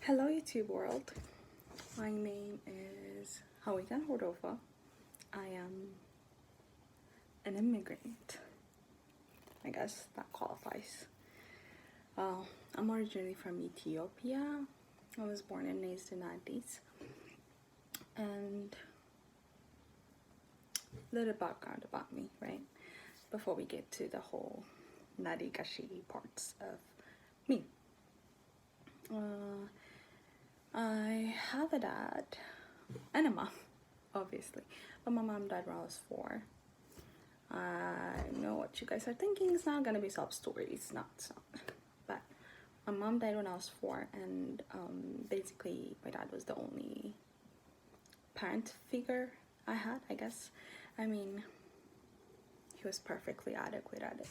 Hello YouTube world, my name is Hawigan Hordova. I am an immigrant, I guess that qualifies. I'm originally from Ethiopia. I was born and raised in Addis. And a little background about me, right? Before we get to the whole nadi gashi parts of me. I have a dad and a mom, obviously, but my mom died when I was 4. I know what you guys are thinking. It's not gonna be sob stories. It's not. But my mom died when I was 4, and basically my dad was the only parent figure I had, I guess. I mean, he was perfectly adequate at it.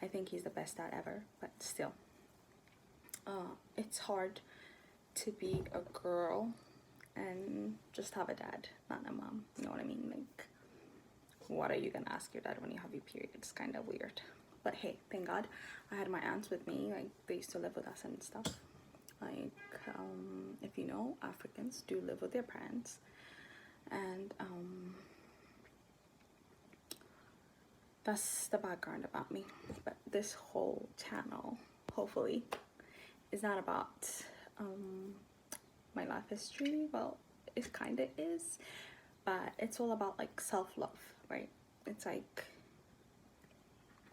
I think he's the best dad ever, but still. It's hard to be a girl and just have a dad, not a mom. You know what I mean? Like, what are you gonna ask your dad when you have your period? It's kind of weird. But hey, thank God I had my aunts with me. Like, they used to live with us and stuff. Like, if you know, Africans do live with their parents. And that's the background about me. But this whole channel, hopefully, is not about my life history. Well, it kind of is, but it's all about like self-love, right? It's like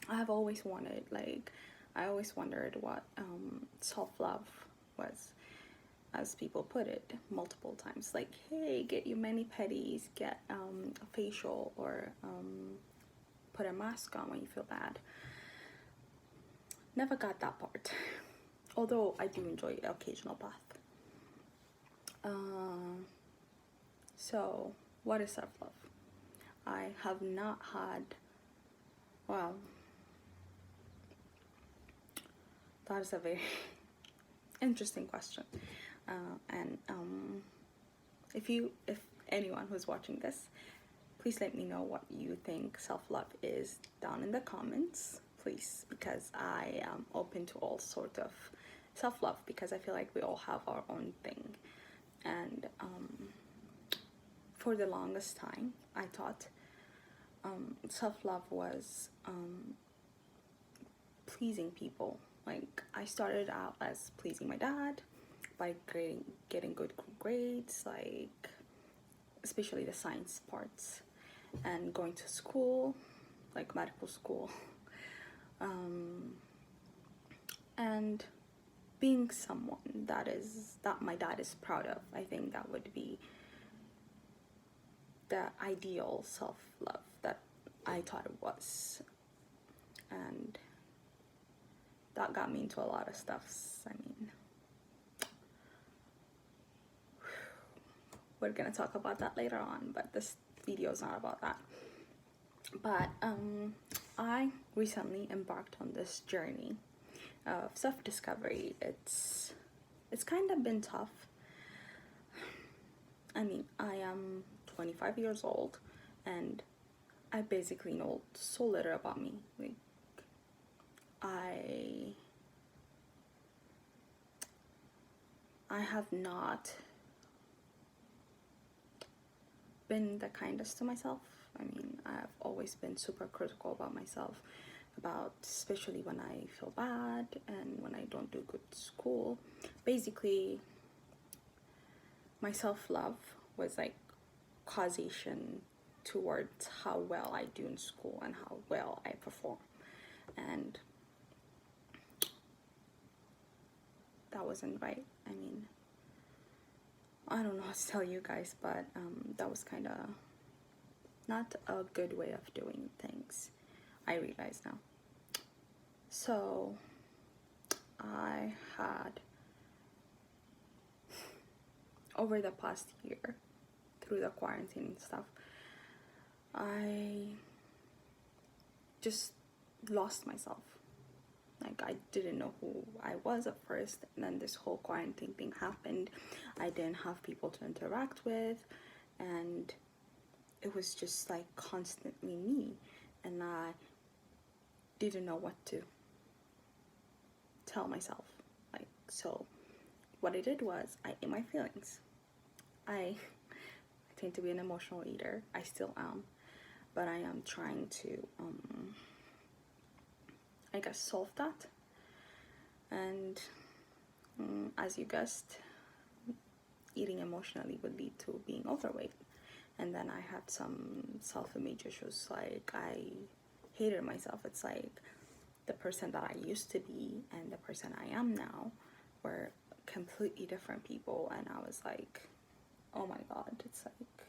I always wondered what self-love was, as people put it multiple times. Like, hey, get your mani pedis, get a facial, or put a mask on when you feel bad. Never got that part. Although I do enjoy the occasional bath. So what is self-love? I have not had, well, that is a very interesting question. If anyone who's watching this, please let me know what you think self-love is down in the comments, please, because I am open to all sorts of self-love, because I feel like we all have our own thing. And for the longest time, I thought self-love was pleasing people. Like, I started out as pleasing my dad by getting good grades, like especially the science parts, and going to school, like medical school, and being someone that my dad is proud of. I think that would be the ideal self-love that I thought it was, and that got me into a lot of stuffs. I mean, we're gonna talk about that later on, but this video is not about that. But I recently embarked on this journey of self-discovery. It's kind of been tough. I mean, I am 25 years old, and I basically know so little about me. Like, I have not been the kindest to myself. I mean, I've always been super critical about myself, especially when I feel bad and when I don't do good school. Basically, my self-love was like causation towards how well I do in school and how well I perform. And that wasn't right. I mean, I don't know how to tell you guys, but that was kind of not a good way of doing things, I realize now. So I had, over the past year, through the quarantine and stuff, I just lost myself. Like, I didn't know who I was at first, and then this whole quarantine thing happened. I didn't have people to interact with, and it was just like constantly me, and I didn't know what to tell myself. Like, so what I did was I ate my feelings. I tend to be an emotional eater. I still am, but I am trying to I guess solve that. And as you guessed, eating emotionally would lead to being overweight. And then I had some self-image issues. Like, I hated myself. It's like the person that I used to be and the person I am now were completely different people. And I was like, oh my god, it's like,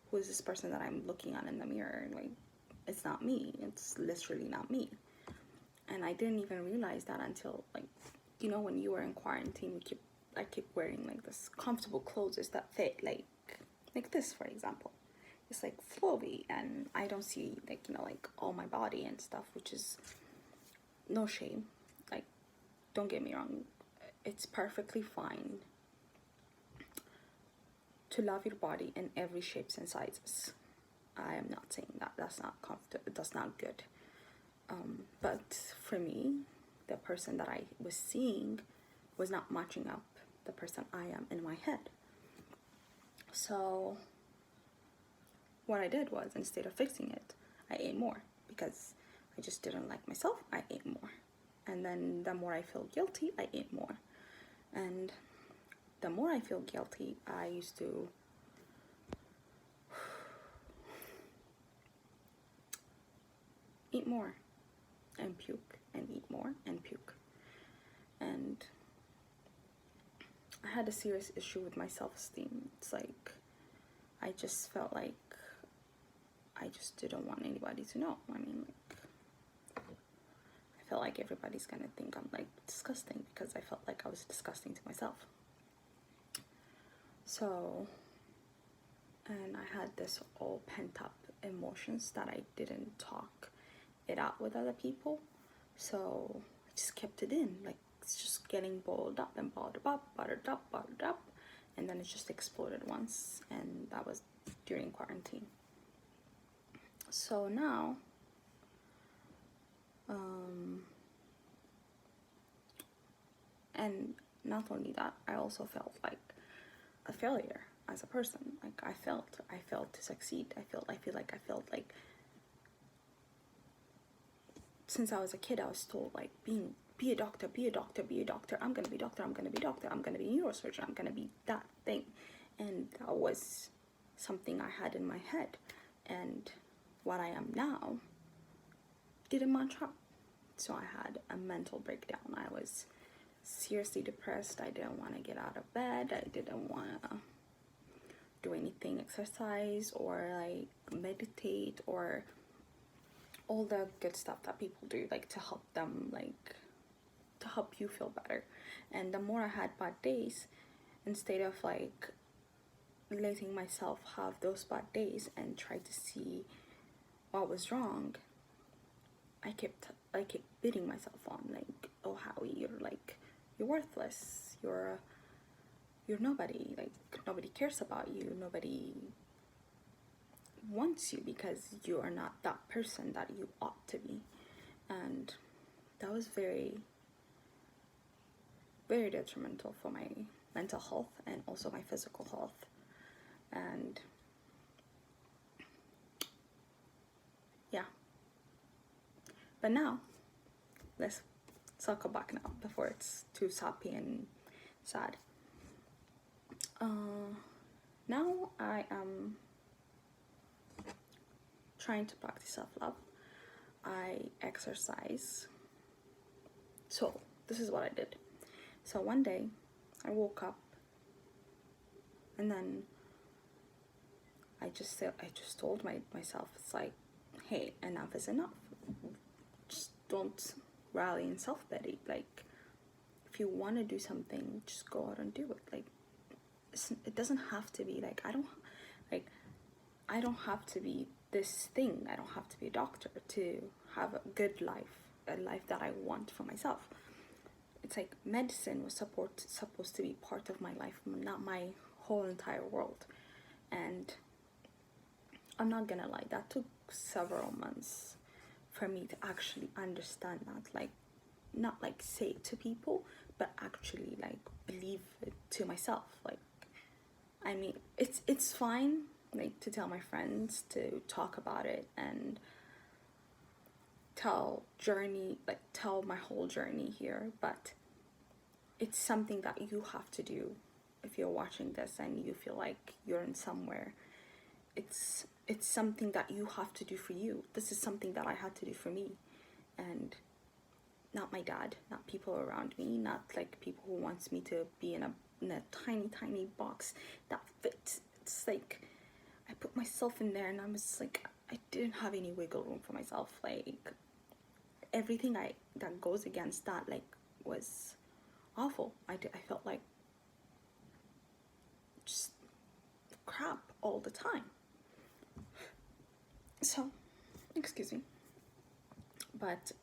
who is this person that I'm looking at in the mirror? Like, it's not me. It's literally not me. And I didn't even realize that until, like, you know, when you were in quarantine, I keep wearing like this comfortable clothes that fit like this, for example. It's like flowy, and I don't see, like, you know, like all my body and stuff, which is no shame. Like, don't get me wrong, it's perfectly fine to love your body in every shapes and sizes. I am not saying that that's not comfortable, that's not good. But for me, the person that I was seeing was not matching up the person I am in my head. So what I did was, instead of fixing it, I ate more because I just didn't like myself. I ate more. And then the more I feel guilty, I ate more. And the more I feel guilty, I used to eat more and puke and eat more and puke. And I had a serious issue with my self-esteem. It's like, I just felt like I just didn't want anybody to know. I mean, like, I felt like everybody's gonna think I'm like disgusting because I felt like I was disgusting to myself. So, and I had this all pent up emotions that I didn't talk it out with other people. So I just kept it in, like, it's just getting boiled up and bottled up, and then it just exploded once, and that was during quarantine. So now, and not only that, I also felt like a failure as a person. Like, I failed to succeed. I feel like since I was a kid, I was told, like, be a doctor, be a doctor, be a doctor. I'm gonna be doctor, I'm gonna be doctor, I'm gonna be a neurosurgeon, I'm gonna be that thing. And that was something I had in my head. And what I am now didn't match up. So I had a mental breakdown. I was seriously depressed. I didn't want to get out of bed. I didn't want to do anything, exercise or like meditate or all the good stuff that people do, like, to help them, like, to help you feel better. And the more I had bad days, instead of like letting myself have those bad days and try to see what was wrong, I kept beating myself on, like, oh, Howie, you're worthless, you're nobody, like, nobody cares about you, nobody wants you because you are not that person that you ought to be. And that was very, very detrimental for my mental health and also my physical health. And yeah, but now let's circle back now before it's too sappy and sad. Now I am trying to practice self-love. I exercise. So this is what I did. So one day I woke up and then I just told myself, it's like, hey, enough is enough. Just don't rally in self-pity. Like, if you want to do something, just go out and do it. Like, it doesn't have to be like, I don't have to be this thing. I don't have to be a doctor to have a good life, a life that I want for myself. It's like medicine was supposed to be part of my life, not my whole entire world. And I'm not gonna lie, that took several months for me to actually understand that, like, not like say it to people, but actually like believe it to myself. Like, I mean, it's fine, like, to tell my friends, to talk about it and tell my whole journey here, but it's something that you have to do. If you're watching this and you feel like you're in somewhere, it's something that you have to do for you. This is something that I had to do for me, and not my dad, not people around me, not like people who wants me to be in a tiny box that fits. It's like I put myself in there and I was like, I didn't have any wiggle room for myself. Like, everything that goes against that, like, was awful. I felt like just crap all the time. So, excuse me. But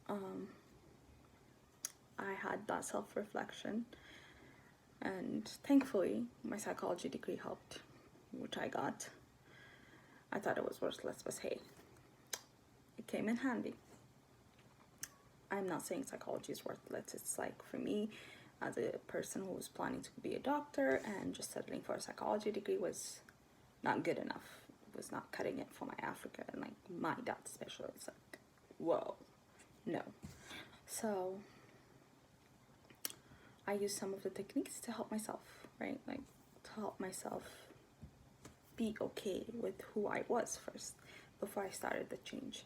I had that self-reflection, and thankfully my psychology degree helped, which I got. I thought it was worthless, but hey, it came in handy. I'm not saying psychology is worthless. It's like, for me, as a person who was planning to be a doctor, and just settling for a psychology degree was not good enough. It was not cutting it for my Africa, and like my dad especially. It's like, whoa, no. So I used some of the techniques to help myself, right? Like, to help myself be okay with who I was first, before I started the change.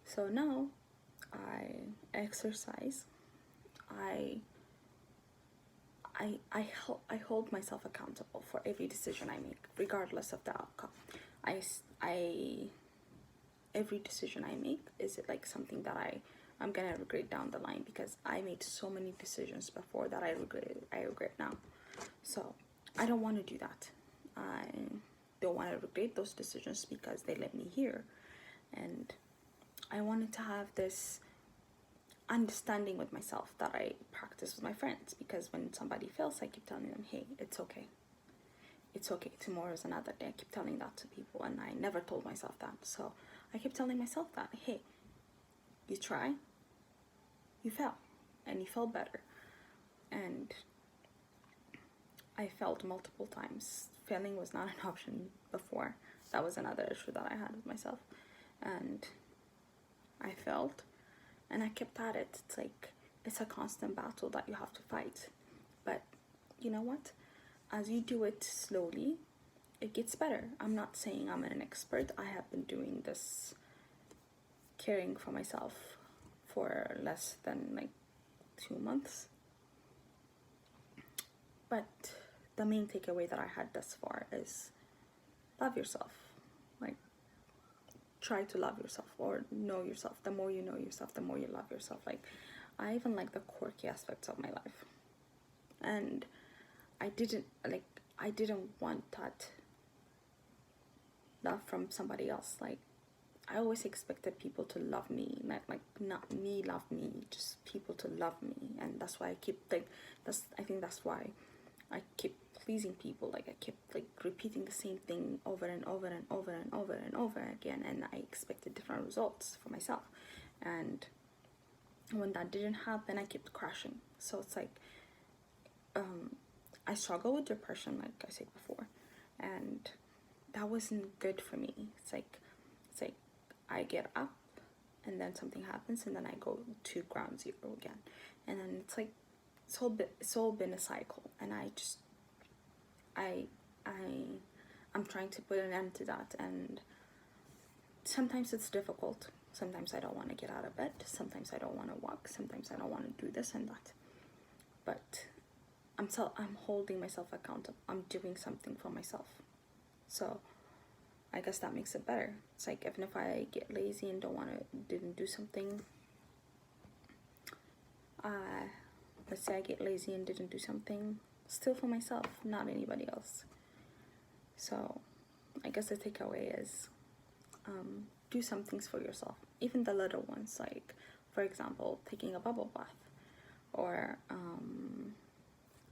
So now I exercise. I hold myself accountable for every decision I make, regardless of the outcome. Every decision I make, is it like something that I'm gonna regret down the line, because I made so many decisions before that I regret now. So I don't want to do that. I don't want to regret those decisions, because they led me here. And I wanted to have this understanding with myself that I practice with my friends, because when somebody fails, I keep telling them, hey, it's okay. It's okay. Tomorrow's another day. I keep telling that to people, and I never told myself that. So I keep telling myself that, hey, you try, you fail, and you feel better. And I failed multiple times. Failing was not an option before. That was another issue that I had with myself. And I failed, and I kept at it. It's like, it's a constant battle that you have to fight. But you know what? As you do it slowly, it gets better. I'm not saying I'm an expert. I have been doing this, caring for myself, for less than like 2 months. But the main takeaway that I had thus far is, love yourself. Like, try to love yourself, or know yourself. The more you know yourself, the more you love yourself. Like, I even like the quirky aspects of my life, and I didn't want that love from somebody else. Like, I always expected people to love me, not me love me, just people to love me. And that's why I think that's why I keep pleasing people. Like, I kept like repeating the same thing over and over and over and over and over again, and I expected different results for myself. And when that didn't happen, I kept crashing. So it's like, I struggle with depression, like I said before, and that wasn't good for me. It's like I get up, and then something happens, and then I go to ground zero again, and then it's like it's all been a cycle. And I'm trying to put an end to that, and sometimes it's difficult. Sometimes I don't want to get out of bed. Sometimes I don't want to walk. Sometimes I don't want to do this and that. But I'm holding myself accountable. I'm doing something for myself. So I guess that makes it better. It's like, even if I get lazy and didn't do something, let's say I get lazy and didn't do something, still for myself, not anybody else. So I guess the takeaway is, do some things for yourself, even the little ones, like, for example, taking a bubble bath, or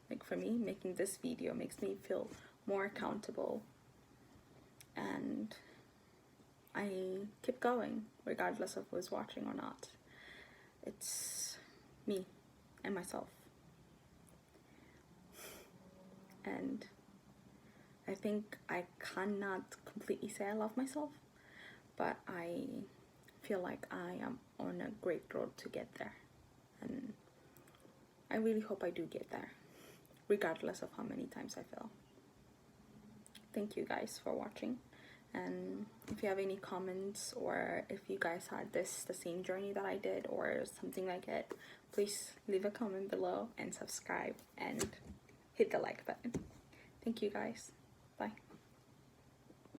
like for me, making this video makes me feel more accountable, and I keep going regardless of who's watching or not. It's me and myself. and I think I cannot completely say I love myself, but I feel like I am on a great road to get there, and I really hope I do get there, regardless of how many times I fail. Thank you guys for watching, and if you have any comments, or if you guys had the same journey that I did or something like it, please leave a comment below and subscribe and hit the like button. Thank you guys.